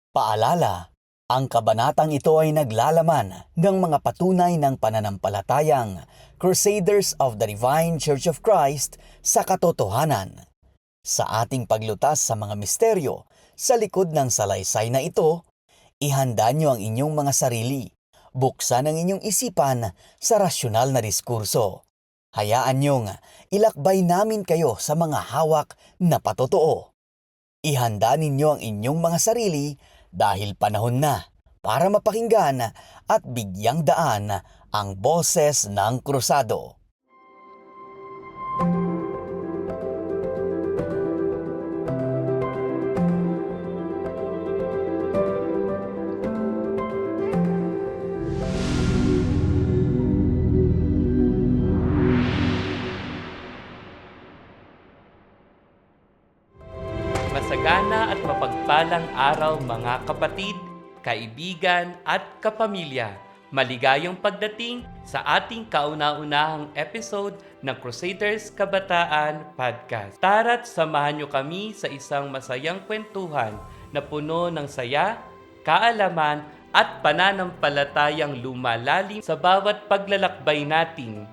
Paalala, ang kabanatang ito ay naglalaman ng mga patunay ng pananampalatayang Crusaders of the Divine Church of Christ sa katotohanan. Sa ating paglutas sa mga misteryo sa likod ng salaysay na ito, ihanda niyo ang inyong mga sarili. Buksan ang inyong isipan sa rasyonal na diskurso. Hayaan niyong ilakbay namin kayo sa mga hawak na patotoo. Ihanda ninyo ang inyong mga sarili dahil panahon na para mapakinggan at bigyang daan ang boses ng krusado. Masagana at mapagpalang araw mga kapatid, kaibigan at kapamilya. Maligayang pagdating sa ating kauna-unahang episode ng Crusaders Kabataan Podcast. Tara't samahan niyo kami sa isang masayang kwentuhan na puno ng saya, kaalaman at pananampalatayang lumalalim sa bawat paglalakbay natin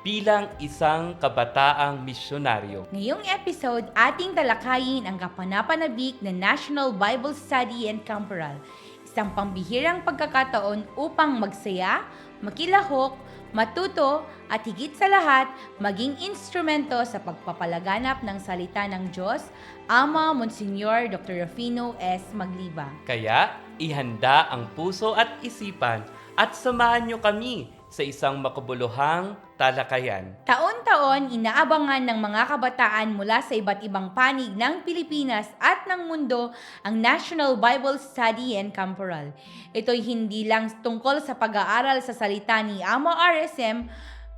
bilang isang kabataang misyonaryo. Ngayong episode, ating talakayin ang kapanapanabik na National Bible Study and Camporal, isang pambihirang pagkakataon upang magsaya, makilahok, matuto at higit sa lahat, maging instrumento sa pagpapalaganap ng salita ng Diyos, Ama Monsignor Dr. Rufino S. Magliba. Kaya, ihanda ang puso at isipan at samahan niyo kami sa isang makabuluhang talakayan. Taon-taon, inaabangan ng mga kabataan mula sa iba't ibang panig ng Pilipinas at ng mundo ang National Bible Study and Camporal. Ito'y hindi lang tungkol sa pag-aaral sa salita ni Ama RSM,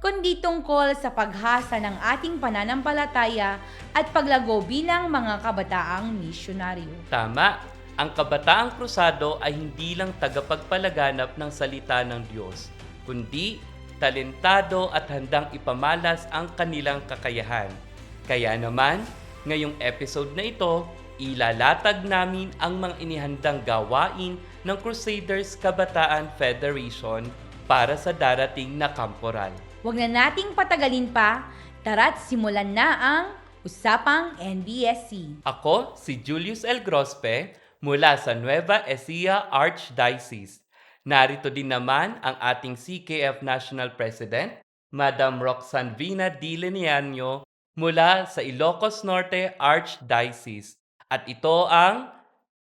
kundi tungkol sa paghasa ng ating pananampalataya at paglago bilang mga kabataang misyonaryo. Tama, ang kabataang krusado ay hindi lang tagapagpalaganap ng salita ng Diyos, kundi talentado at handang ipamalas ang kanilang kakayahan. Kaya naman, ngayong episode na ito, ilalatag namin ang mga inihandang gawain ng Crusaders Kabataan Federation para sa darating na kamporal. Huwag na nating patagalin pa, tara't simulan na ang Usapang NBSC. Ako si Julius L. Grospe mula sa Nueva Ecija Archdiocese. Narito din naman ang ating CKF National President, Madam Roxanne Vina D. Leniano mula sa Ilocos Norte Archdiocese. At ito ang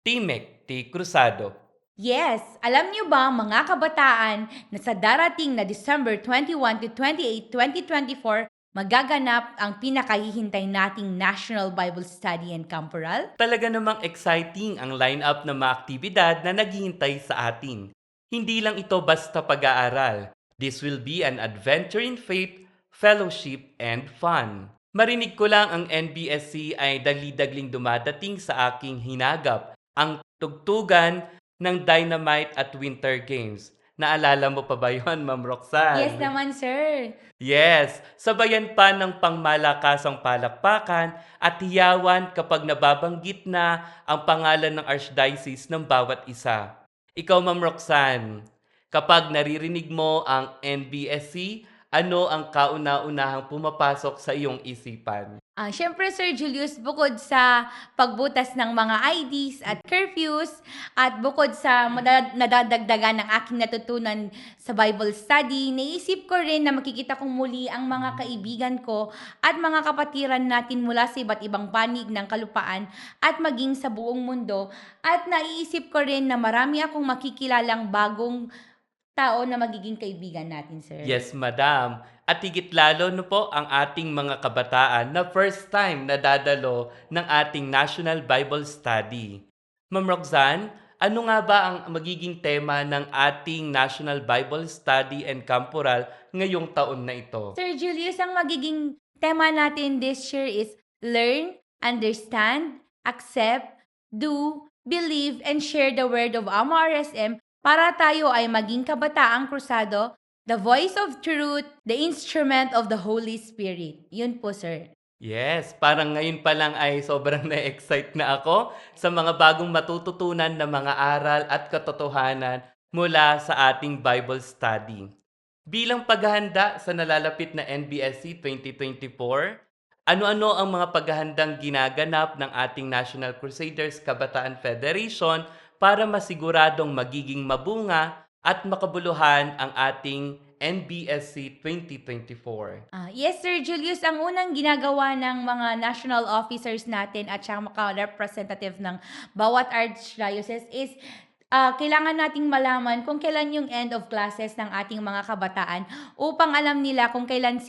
Timek T. Cruzado. Yes, alam niyo ba mga kabataan na sa darating na December 21 to 28, 2024, magaganap ang pinakahihintay nating National Bible Study and Camporal? Talaga namang exciting ang lineup ng mga aktibidad na naghihintay sa atin. Hindi lang ito basta pag-aaral. This will be an adventure in faith, fellowship, and fun. Marinig ko lang ang NBSC ay dagli-dagling dumadating sa aking hinagap, ang tugtugan ng Dynamite at Winter Games. Naalala mo pa ba yun, Ma'am Roxanne? Yes naman, sir. Yes, sabayan pa ng pangmalakasang palakpakan at hiyawan kapag nababanggit na ang pangalan ng Archdiocese ng bawat isa. Ikaw, Ma'am Roxanne, kapag naririnig mo ang NBSC, ano ang kauna-unahang pumapasok sa iyong isipan? Siyempre, Sir Julius, bukod sa pagbutas ng mga IDs at curfews, at bukod sa nadadagdagan ng aking natutunan sa Bible study, naisip ko rin na makikita kong muli ang mga kaibigan ko at mga kapatiran natin mula sa iba't ibang panig ng kalupaan at maging sa buong mundo. At naiisip ko rin na marami akong makikilalang bagong tao na magiging kaibigan natin, sir. Yes, Madam. At higit lalo no po ang ating mga kabataan na first time na dadalo ng ating National Bible Study. Ma'am Roxanne, ano nga ba ang magiging tema ng ating National Bible Study and Camporal ngayong taon na ito? Sir Julius, ang magiging tema natin this year is learn, understand, accept, do, believe, and share the word of Ama RSM para tayo ay maging kabataang krusado, the voice of truth, the instrument of the Holy Spirit. Yun po, sir. Yes, parang ngayon pa lang ay sobrang na-excite na ako sa mga bagong matututunan na mga aral at katotohanan mula sa ating Bible study. Bilang paghahanda sa nalalapit na NBSC 2024, ano-ano ang mga paghahandang ginaganap ng ating National Crusaders Kabataan Federation para masiguradong magiging mabunga at makabuluhan ang ating NBSC 2024? Yes, Sir Julius, ang unang ginagawa ng mga national officers natin at saka mga representative ng bawat archdiocese is kailangan nating malaman kung kailan yung end of classes ng ating mga kabataan upang alam nila kung kailan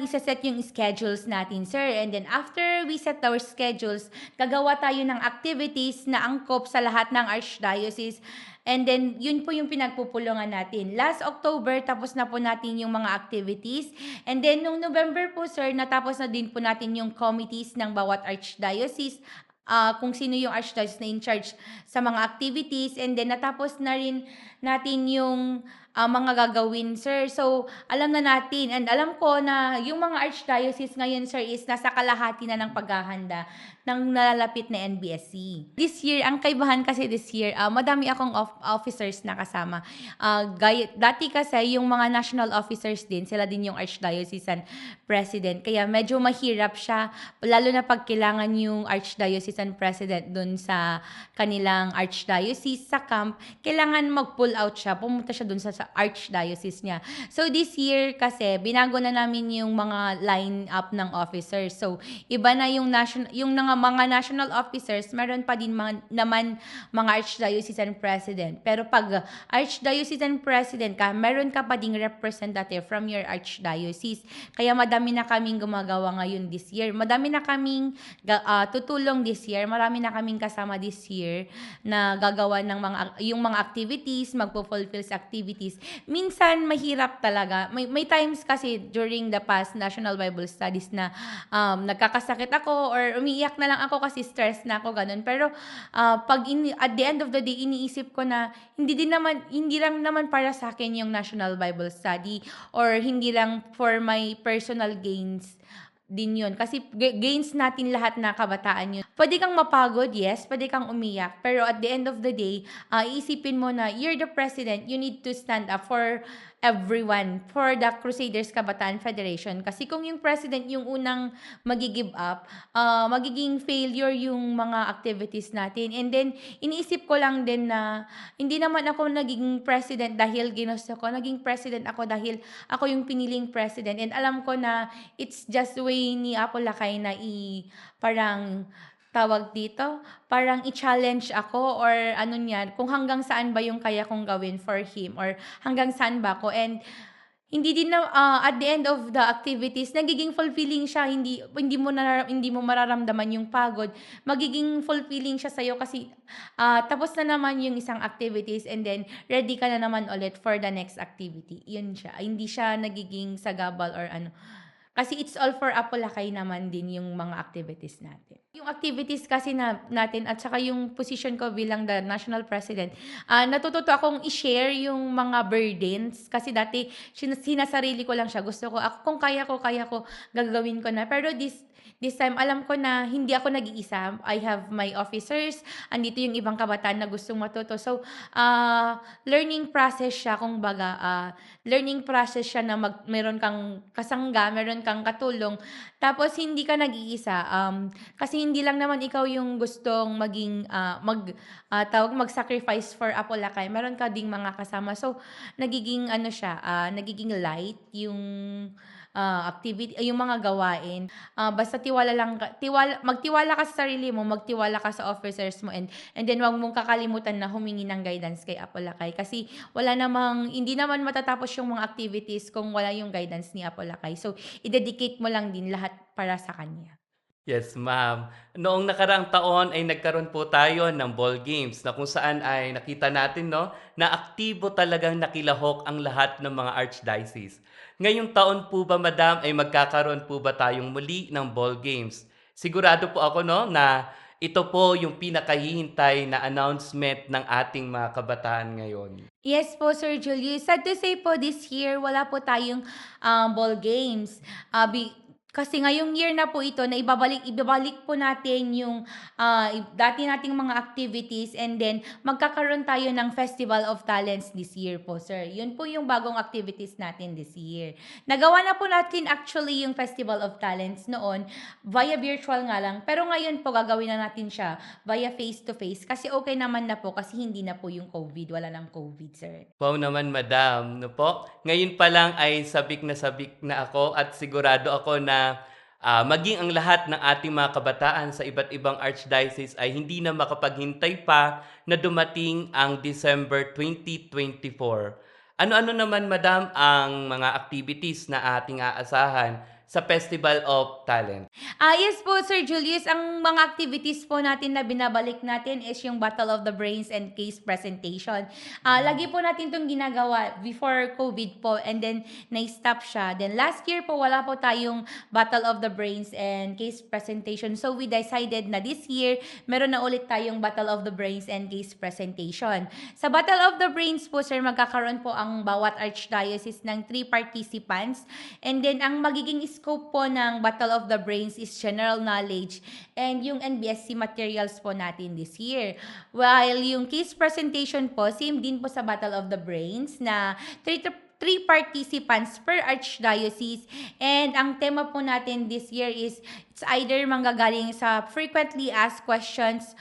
isa-set yung schedules natin, sir. And then after we set our schedules, gagawa tayo ng activities na angkop sa lahat ng archdiocese. And then, yun po yung pinagpupulungan natin. Last October, tapos na po natin yung mga activities. And then, nung November po, sir, natapos na din po natin yung committees ng bawat archdiocese. Kung sino yung archdiocese na in charge sa mga activities. And then, natapos na rin natin yung mga gagawin, sir. So, alam na natin. And alam ko na yung mga archdiocese ngayon, sir, is nasa kalahati na ng paghahanda ng nalalapit na NBSC. This year, ang kaibahan kasi this year, madami akong officers na kasama. Dati kasi, yung mga national officers din, sila din yung archdiocesan president. Kaya medyo mahirap siya, lalo na pag kailangan yung archdiocesan president dun sa kanilang archdiocese sa camp, kailangan mag-pull out siya, pumunta siya dun sa archdiocese niya. So this year kasi, binago na namin yung mga line up ng officers. So, iba na yung mga national officers, meron pa din naman mga archdiocesan president. Pero pag archdiocesan president ka, meron ka pa ding representative from your archdiocese. Kaya madami na kaming gumagawa ngayon this year. Madami na kaming tutulong this year. Marami na kaming kasama this year na gagawa ng yung mga activities, magpo-fulfill sa activities. Minsan mahirap talaga. May times kasi during the past National Bible Studies na nagkakasakit ako or umiiyak na lang ako kasi stress na ako, ganun. Pero at the end of the day, iniisip ko na hindi lang naman para sa akin yung National Bible Study or hindi lang for my personal gains din yun. Kasi gains natin lahat na kabataan yun. Pwede kang mapagod, yes. Pwede kang umiyak. Pero at the end of the day, iisipin mo na you're the president. You need to stand up for everyone, for the Crusaders Kabataan Federation. Kasi kung yung president yung unang magi-give up, magiging failure yung mga activities natin. And then, iniisip ko lang din na hindi naman ako naging president dahil ginusto ko. Naging president ako dahil ako yung piniling president. And alam ko na it's just way ni Apo Lakay na parang tawag dito, parang i-challenge ako or ano niyan, kung hanggang saan ba yung kaya kong gawin for him or hanggang saan ba ako. And hindi din na at the end of the activities, nagiging fulfilling siya, hindi mo mararamdaman yung pagod. Magiging fulfilling siya sa'yo kasi tapos na naman yung isang activities and then ready ka na naman ulit for the next activity. Yun siya. Hindi siya nagiging sagabal or ano. Kasi it's all for Apo Lakay naman din yung mga activities natin. Yung activities kasi natin at saka yung position ko bilang the national president, natututo akong i-share yung mga burdens. Kasi dati, sinasarili ko lang siya. Gusto ko, kung kaya ko, gagawin ko na. Pero this time, alam ko na hindi ako nag-iisa. I have my officers. Andito yung ibang kabataan na gustong matuto. So, learning process siya, learning process siya na meron kang kasangga, meron kang katulong. Tapos, hindi ka nag-iisa. Kasi hindi lang naman ikaw yung gustong mag-sacrifice for Apo Lakay. Meron ka ding mga kasama. So, nagiging nagiging light yung activity, yung mga gawain. Basta magtiwala ka sa sarili mo, magtiwala ka sa officers mo, and then wag mong kakalimutan na humingi ng guidance kay Apo Lakay. Kasi hindi naman matatapos yung mga activities kung wala yung guidance ni Apo Lakay. So, i-dedicate mo lang din lahat para sa kanya. Yes, ma'am. Noong nakaraang taon ay nagkaroon po tayo ng ball games na kung saan ay nakita natin na aktibo talagang nakilahok ang lahat ng mga archdiocese. Ngayong taon po ba, madam, ay magkakaroon po ba tayong muli ng ball games? Sigurado po ako na ito po yung pinakahihintay na announcement ng ating mga kabataan ngayon. Yes po, Sir Julius. Sad to say po, this year, wala po tayong ball games. Kasi ngayong year na po ito na ibabalik po natin yung dati nating mga activities, and then magkakaroon tayo ng Festival of Talents this year po, sir. Yun po yung bagong activities natin this year. Nagawa na po natin actually yung Festival of Talents noon via virtual nga lang. Pero ngayon po gagawin na natin siya via face-to-face kasi okay naman na po kasi hindi na po yung COVID. Wala ng COVID, sir. Wow naman, madam, no po? Ngayon pa lang ay sabik na ako at sigurado ako na maging ang lahat ng ating mga kabataan sa iba't ibang archdiocese ay hindi na makapaghintay pa na dumating ang December 2024. Ano-ano naman, madam, ang mga activities na ating aasahan sa Festival of Talent? Yes po, Sir Julius. Ang mga activities po natin na binabalik natin is yung Battle of the Brains and case presentation. Lagi po natin itong ginagawa before COVID po, and then na-stop siya. Then last year po, wala po tayong Battle of the Brains and case presentation. So we decided na this year, meron na ulit tayong Battle of the Brains and case presentation. Sa Battle of the Brains po, sir, magkakaroon po ang bawat archdiocese ng 3 participants. And then ang magiging scope po ng Battle of the Brains is general knowledge and yung NBSC materials po natin this year. While yung case presentation po, same din po sa Battle of the Brains na 3 participants per archdiocese, and ang tema po natin this year is it's either manggagaling sa frequently asked questions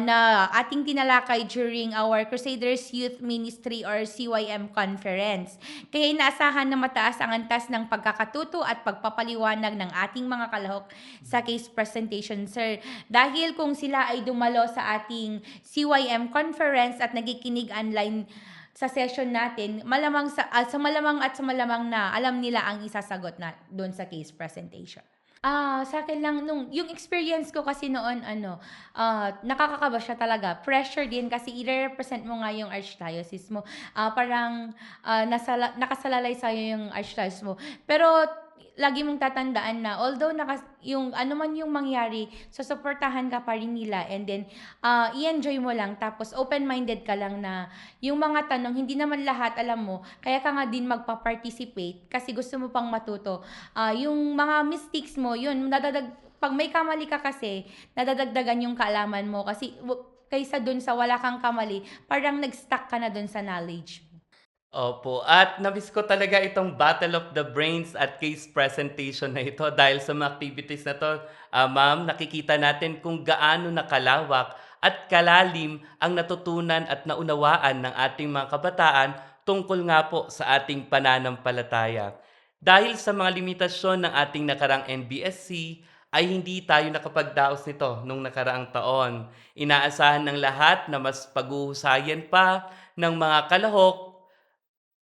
na ating tinalakay during our Crusaders Youth Ministry or CYM conference. Kaya inaasahan na mataas ang antas ng pagkakatuto at pagpapaliwanag ng ating mga kalahok sa case presentation, sir. Dahil kung sila ay dumalo sa ating CYM conference at nagikinig online sa session natin, malamang sa malamang na alam nila ang isasagot na doon sa case presentation. Sa akin lang yung experience ko kasi noon nakakakaba siya talaga. Pressure din kasi i-represent mo nga yung archdiocese mo. Parang nakasalalay sa'yo yung archdiocese mo. Pero lagi mong tatandaan na although yung ano man yung mangyari, susuportahan ka pa rin nila, and then i-enjoy mo lang, tapos open-minded ka lang na yung mga tanong, hindi naman lahat alam mo, kaya ka nga din magpa-participate kasi gusto mo pang matuto. Yung mga mistakes mo, yun, pag may kamali ka kasi, nadadagdagan yung kaalaman mo kasi kaysa dun sa wala kang kamali, parang nag-stuck ka na dun sa knowledge. Opo, at namiss ko talaga itong Battle of the Brains at case presentation na ito dahil sa mga activities na to, ma'am, nakikita natin kung gaano nakalawak at kalalim ang natutunan at naunawaan ng ating mga kabataan tungkol nga po sa ating pananampalataya. Dahil sa mga limitasyon ng ating nakarang NBSC, ay hindi tayo nakapagdaos nito nung nakaraang taon. Inaasahan ng lahat na mas paghuhusayan pa ng mga kalahok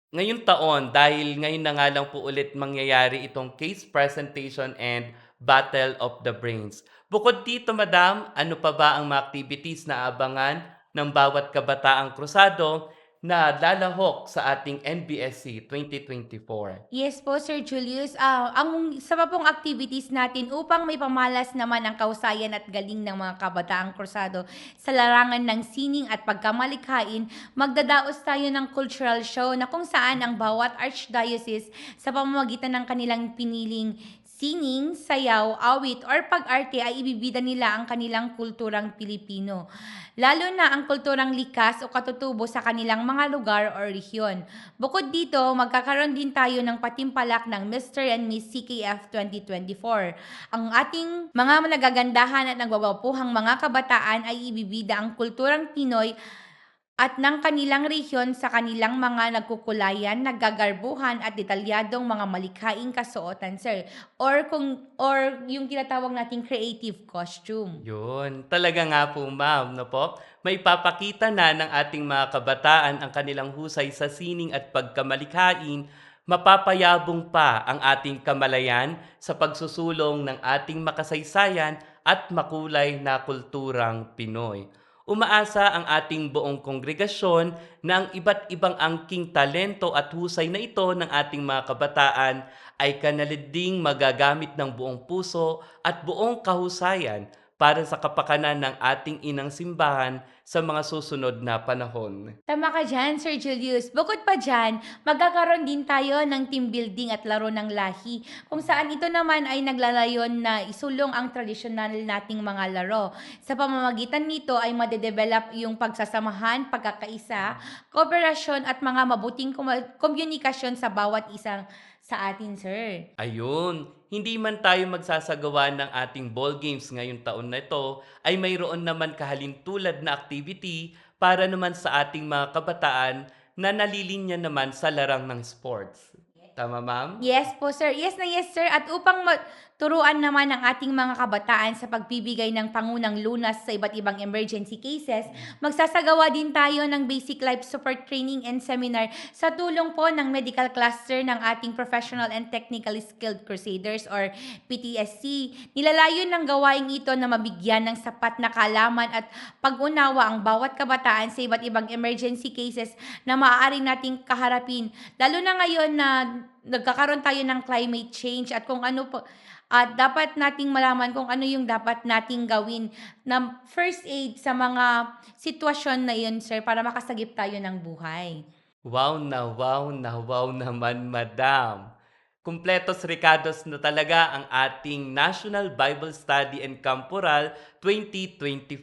ngayong taon dahil ngayon na nga lang po ulit mangyayari itong case presentation and Battle of the Brains. Bukod dito, madam, ano pa ba ang mga activities na abangan ng bawat kabataang krusado na lalahok sa ating NBSC 2024? Yes po, Sir Julius. Ang isa pa pong activities natin upang may pamalas naman ang kausayan at galing ng mga kabataang krusado sa larangan ng sining at pagkamalikhain, magdadaos tayo ng cultural show na kung saan ang bawat archdiocese sa pamamagitan ng kanilang piniling sining, sayaw, awit, or pag-arte ay ibibida nila ang kanilang kulturang Pilipino. Lalo na ang kulturang likas o katutubo sa kanilang mga lugar o rehiyon. Bukod dito, magkakaroon din tayo ng patimpalak ng Mr. and Miss CKF 2024. Ang ating mga nagagandahan at nagwawapuhang mga kabataan ay ibibida ang kulturang Pinoy at ng kanilang rehiyon sa kanilang mga nagkukulayan, naggagarbuhan at detalyadong mga malikhaing kasuotan, sir. Or yung tinatawag nating creative costume. Yun, talaga nga po, ma'am, no po? May papakita na ng ating mga kabataan ang kanilang husay sa sining at pagkamalikhain, mapapayabong pa ang ating kamalayan sa pagsusulong ng ating makasaysayan at makulay na kulturang Pinoy. Umaasa ang ating buong kongregasyon na ang iba't ibang angking talento at husay na ito ng ating mga kabataan ay kanaliding magagamit ng buong puso at buong kahusayan para sa kapakanan ng ating inang simbahan sa mga susunod na panahon. Tama ka dyan, Sir Julius. Bukod pa dyan, magkakaroon din tayo ng team building at laro ng lahi, kung saan ito naman ay naglalayon na isulong ang tradisyonal nating mga laro. Sa pamamagitan nito ay madedevelop yung pagsasamahan, pagkakaisa, kooperasyon at mga mabuting komunikasyon sa bawat isang sa atin, sir. Ayun, hindi man tayo magsasagawa ng ating ball games ngayong taon na ito, ay mayroon naman kahalintulad na activity para naman sa ating mga kabataan na nalilinya naman sa larang ng sports. Tama, ma'am? Yes po, sir. Yes na yes, sir. At upang turuan naman ang ating mga kabataan sa pagbibigay ng pangunang lunas sa iba't ibang emergency cases, magsasagawa din tayo ng basic life support training and seminar sa tulong po ng medical cluster ng ating Professional and Technically Skilled Crusaders or PTSC. Nilalayon ng gawaing ito na mabigyan ng sapat na kaalaman at pag-unawa ang bawat kabataan sa iba't ibang emergency cases na maaari nating kaharapin. Lalo na ngayon na nagkakaroon tayo ng climate change at kung ano po at dapat nating malaman kung ano yung dapat nating gawin na first aid sa mga sitwasyon na yun, sir, para makasagip tayo ng buhay. Wow na wow na wow naman, madam. Kumpletos Ricados na talaga ang ating National Bible Study and Camporal 2024.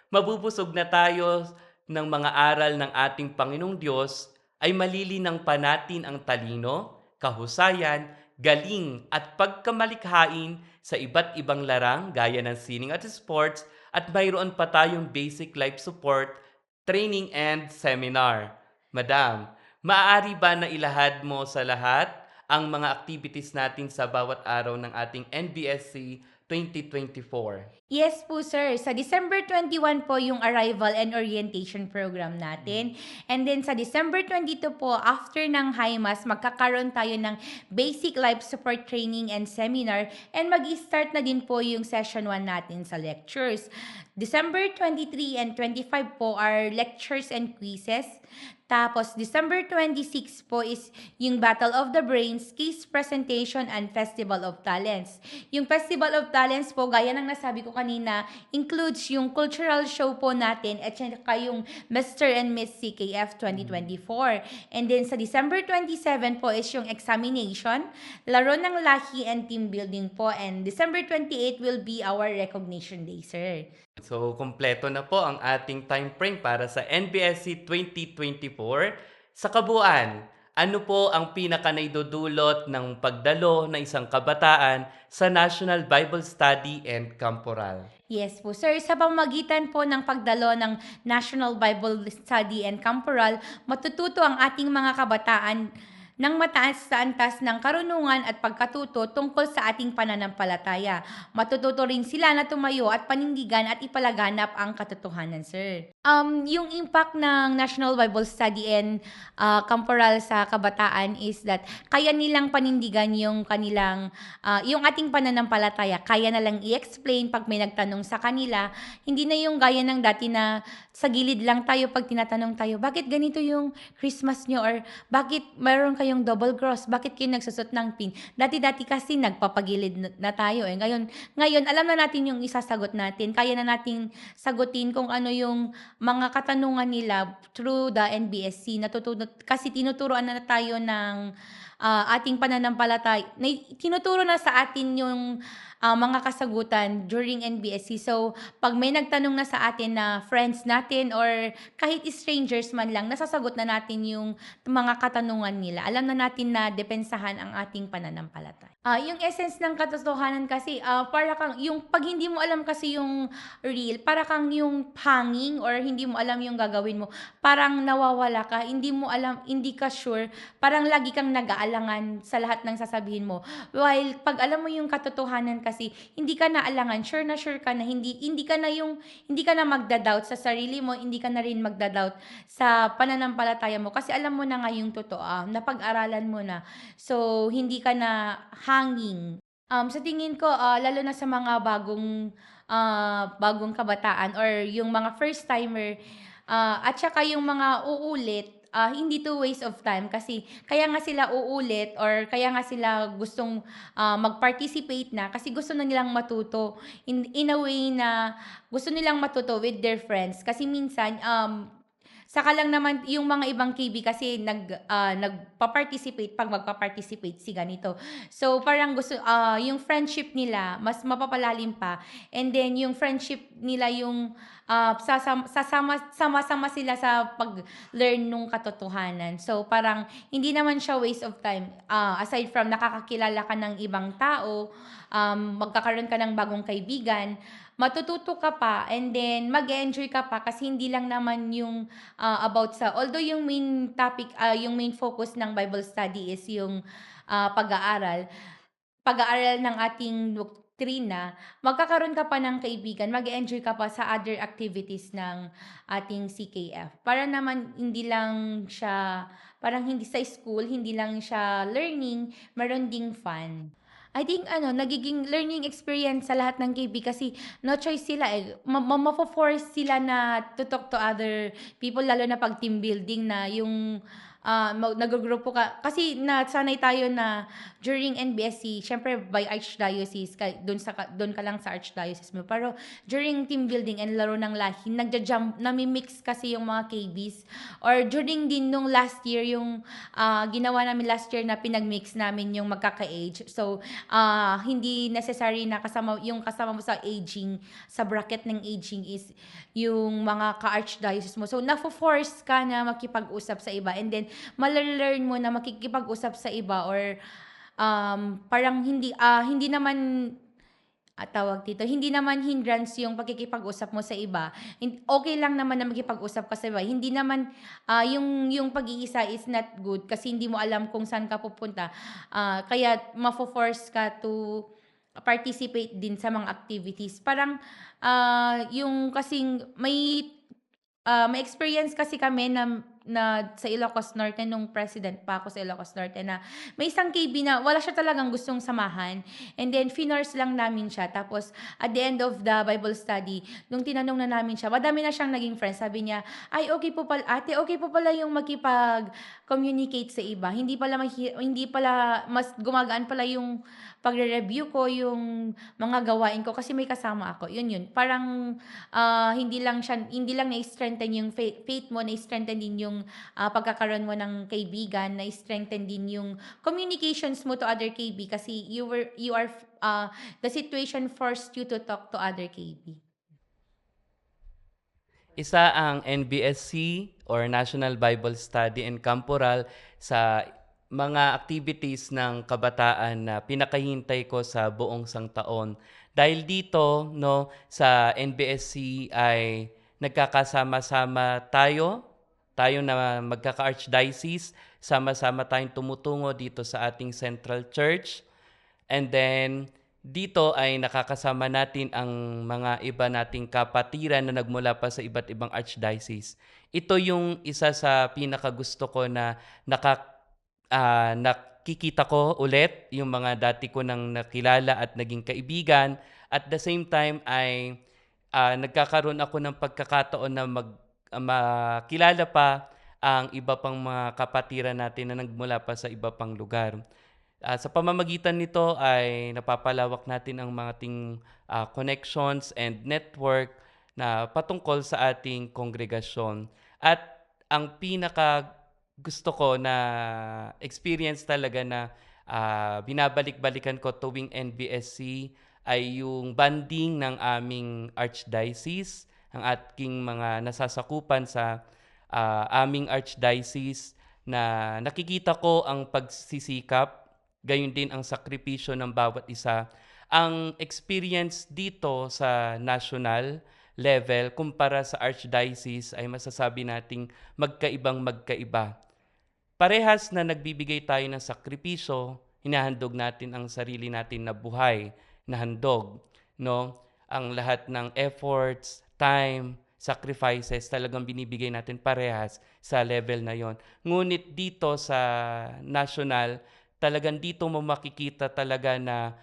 Mabubusog na tayo ng mga aral ng ating Panginoong Diyos ay malilinang pa natin ang talino, kahusayan, galing at pagkamalikhain sa iba't ibang larang gaya ng sining at sports at mayroon pa tayong basic life support, training and seminar. Madam, maaari ba na ilahad mo sa lahat ang mga activities natin sa bawat araw ng ating NBSC 2024? Yes po, sir. Sa December 21 po yung arrival and orientation program natin. And then sa December 22 po, after ng High Mass, magkakaroon tayo ng basic life support training and seminar and mag-start na din po yung session 1 natin sa lectures. December 23 and 25 po are lectures and quizzes. Tapos, December 26 po is yung Battle of the Brains, Case Presentation, and Festival of Talents. Yung Festival of Talents po, gaya ng nasabi ko kanina, includes yung cultural show po natin at saka yung Mr. and Miss CKF 2024. And then sa December 27 po is yung examination, laro ng lahi and team building po. And December 28 will be our recognition day, sir. So, kompleto na po ang ating time frame para sa NBSC 2024. Sa kabuuan, ano po ang pinaka-naidudulot ng pagdalo ng isang kabataan sa National Bible Study and Camporal? Yes po, sir. Sa pamamagitan po ng pagdalo ng National Bible Study and Camporal, matututo ang ating mga kabataan ng mataas sa antas ng karunungan at pagkatuto tungkol sa ating pananampalataya. Matututo rin sila na tumayo at panindigan at ipalaganap ang katotohanan, sir. Yung impact ng National Bible Study and Camporal sa kabataan is that kaya nilang panindigan yung kanilang, yung ating pananampalataya. Kaya na lang i-explain pag may nagtanong sa kanila. Hindi na yung gaya ng dati na sa gilid lang tayo pag tinatanong tayo, bakit ganito yung Christmas nyo? Or bakit mayroon kayong double cross? Bakit kayo nagsusot ng pin? Dati-dati kasi nagpapagilid na tayo. Ngayon, alam na natin yung isasagot natin. Kaya na nating sagutin kung ano yung mga katanungan nila through the NBSC. Kasi tinuturoan na tayo ng ating pananampalataya. Tinuturo na sa atin yung mga kasagutan during NBSC. So, pag may nagtanong na sa atin na friends natin or kahit strangers man lang, nasasagot na natin yung mga katanungan nila. Alam na natin na depensahan ang ating pananampalataya. Yung essence ng katotohanan kasi, para kang, yung pag hindi mo alam kasi yung real, para kang yung hanging or hindi mo alam yung gagawin mo, parang nawawala ka, hindi mo alam, hindi ka sure, parang lagi kang nag-aalangan sa lahat ng sasabihin mo. While pag alam mo yung katotohanan kasi, hindi ka na alangan, sure ka na, hindi ka na magda-doubt sa sarili mo, hindi ka na rin magda-doubt sa pananampalataya mo kasi alam mo na nga yung totoo, napag-aralan mo na. So, hindi ka na hanging. Sa tingin ko, lalo na sa mga bagong kabataan or yung mga first timer, at saka yung mga uulit, hindi to waste of time kasi kaya nga sila uulit or kaya nga sila gustong mag-participate na kasi gusto na nilang matuto in a way na gusto nilang matuto with their friends kasi minsan saka lang naman yung mga ibang KB kasi nagpa-participate pag magpa-participate si ganito. So parang gusto yung friendship nila mas mapapalalim pa and then yung friendship nila yung sama-sama sila sa pag-learn nung katotohanan. So parang hindi naman siya waste of time. Aside from nakakakilala ka ng ibang tao, magkakaroon ka ng bagong kaibigan, matututo ka pa and then mag-enjoy ka pa kasi hindi lang naman yung about sa although yung main topic yung main focus ng Bible study is yung pag-aaral ng ating doktrina, magkakaroon ka pa ng kaibigan, mag-enjoy ka pa sa other activities ng ating CKF. Para naman hindi lang siya, parang hindi sa school, hindi lang siya learning, meron ding fun. I think nagiging learning experience sa lahat ng KB kasi no choice sila eh. Mafo-force sila na to talk to other people lalo na pag team building na yung nagugrupo ka kasi nasanay tayo na during NBSC syempre by archdiocese doon ka lang sa archdiocese mo pero during team building and laro ng lahi nagja-jump nami-mix kasi yung mga KBs or during din nung last year yung ginawa namin last year na pinag-mix namin yung magkaka-age so hindi necessary na kasama mo sa aging sa bracket ng aging is yung mga ka-archdiocese mo so nafo-force ka na makipag-usap sa iba and then malalearn mo na makikipag-usap sa iba or parang hindi naman hindi naman hindrance yung pakikipag-usap mo sa iba. Okay lang naman na makipag-usap ka sa iba. Hindi naman yung pag-iisa is not good kasi hindi mo alam kung saan ka pupunta. Kaya mafo-force ka to participate din sa mga activities. Parang yung kasing may experience kasi kami na sa Ilocos Norte nung president pa ako sa Ilocos Norte na may isang KB na wala siya talagang gustong samahan and then finors lang namin siya tapos at the end of the Bible study nung tinanong na namin siya madami na siyang naging friends sabi niya ay okay po pala ate okay po pala yung makipag-communicate sa iba hindi pala mas gumagaan pala yung pagre-review ko yung mga gawain ko kasi may kasama ako yun parang hindi lang na-strengthen yung faith mo, na-strengthen din yung pagkakaroon mo ng kaibigan, na-strengthen din yung communications mo to other KB kasi the situation forced you to talk to other KB. Isa ang NBSC or National Bible Study and Camporal sa mga activities ng kabataan na pinakahintay ko sa buong sangtaon. Dahil dito, no, sa NBSC ay nagkakasama-sama tayo na magkaka-archdiocese, sama-sama tayong tumutungo dito sa ating Central Church. And then, dito ay nakakasama natin ang mga iba nating kapatiran na nagmula pa sa iba't ibang archdiocese. Ito yung isa sa pinakagusto ko na nakikita ko ulit yung mga dati ko nang nakilala at naging kaibigan. At the same time ay nagkakaroon ako ng pagkakataon na makilala pa ang iba pang mga kapatiran natin na nagmula pa sa iba pang lugar. Sa pamamagitan nito ay napapalawak natin ang mga ating connections and network na patungkol sa ating kongregasyon. At ang pinaka gusto ko na experience talaga na binabalik-balikan ko tuwing NBSC ay yung banding ng aming archdiocese, ang ating mga nasasakupan sa aming archdiocese na nakikita ko ang pagsisikap, gayon din ang sakripisyo ng bawat isa. Ang experience dito sa national level kumpara sa archdiocese ay masasabi nating magkaiba. Parehas na nagbibigay tayo ng sakripisyo, hinahandog natin ang sarili natin na buhay, na handog, no? Ang lahat ng efforts, time, sacrifices talagang binibigay natin parehas sa level na yon. Ngunit dito sa national, talagang dito mo makikita talaga na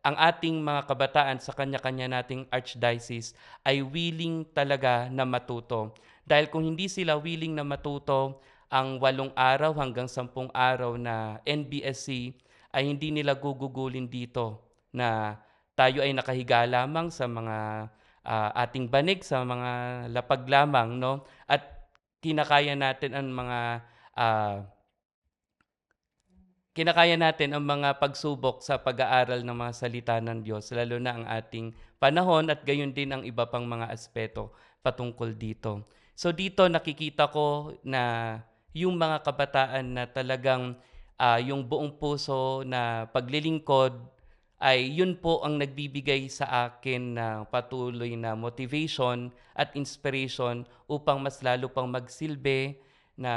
ang ating mga kabataan sa kanya-kanya nating archdiocese ay willing talaga na matuto. Dahil kung hindi sila willing na matuto ang 8 araw hanggang 10 araw na NBSC, ay hindi nila gugugulin dito na tayo ay nakahiga lamang sa mga ating banig, sa mga lapag lamang, no? At kinakaya natin ang mga pagsubok sa pag-aaral ng mga salita ng Diyos, lalo na ang ating panahon at gayon din ang iba pang mga aspeto patungkol dito. So dito nakikita ko na yung mga kabataan na talagang yung buong puso na paglilingkod ay yun po ang nagbibigay sa akin ng patuloy na motivation at inspiration upang mas lalo pang magsilbi na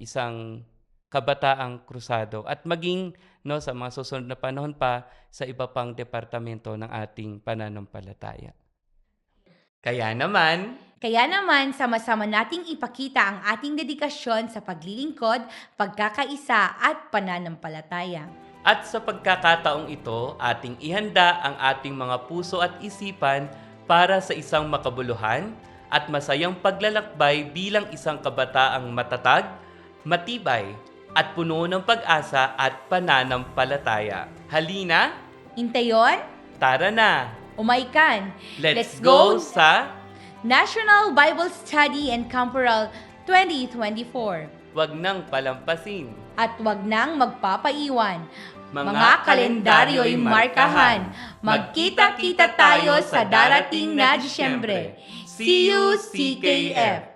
isang kabataang krusado at maging sa mga susunod na panahon pa sa iba pang departamento ng ating pananampalataya. Kaya naman, sama-sama nating ipakita ang ating dedikasyon sa paglilingkod, pagkakaisa at pananampalataya. at sa pagkakataong ito, ating ihanda ang ating mga puso at isipan para sa isang makabuluhan at masayang paglalakbay bilang isang kabataang matatag, matibay, at puno ng pag-asa at pananampalataya. Halina, Intayon, tara na! umaikan. Let's go sa National Bible Study and Camporal 2024. Wag Nang Palampasin. At wag nang magpapaiwan. Mga kalendaryo'y markahan. Magkita-kita tayo sa darating na Disyembre. See you, CKF!